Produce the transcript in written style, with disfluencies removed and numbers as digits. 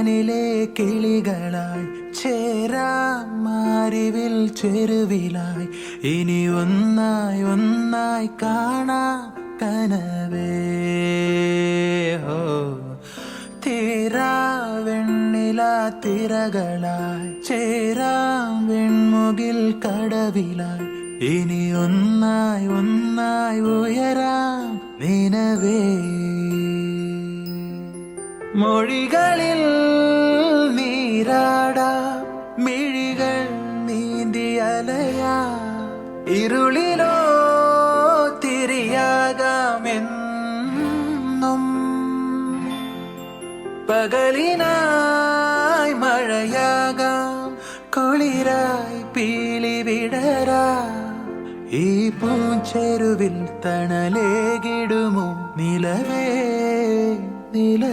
മാനിലെ കിളികളായി ചേരാം മാരിവിൽ ചെരുവിലായി ഇനി ഒന്നായി ഒന്നായി കാണാം കനവേ ഹോ തീരാ വെണ്ണില തിരകളായി ചേരാം വെൺമുകിൽ കടവിലായി ഇനി ഒന്നായി ഒന്നായി ഉയരാം നിനവേ മൊഴികളിൽ നീരാടാ മിഴികൾ നീന്തിയലയാ ഇരുളിലോ തിരിയാകാമെന്നും പകലിനായി മഴയാകാം കുളിരായി പീലി വിടരാ ഈ പൂച്ചെരുവിൽ തണലേകിടുമോ നിലവേ നില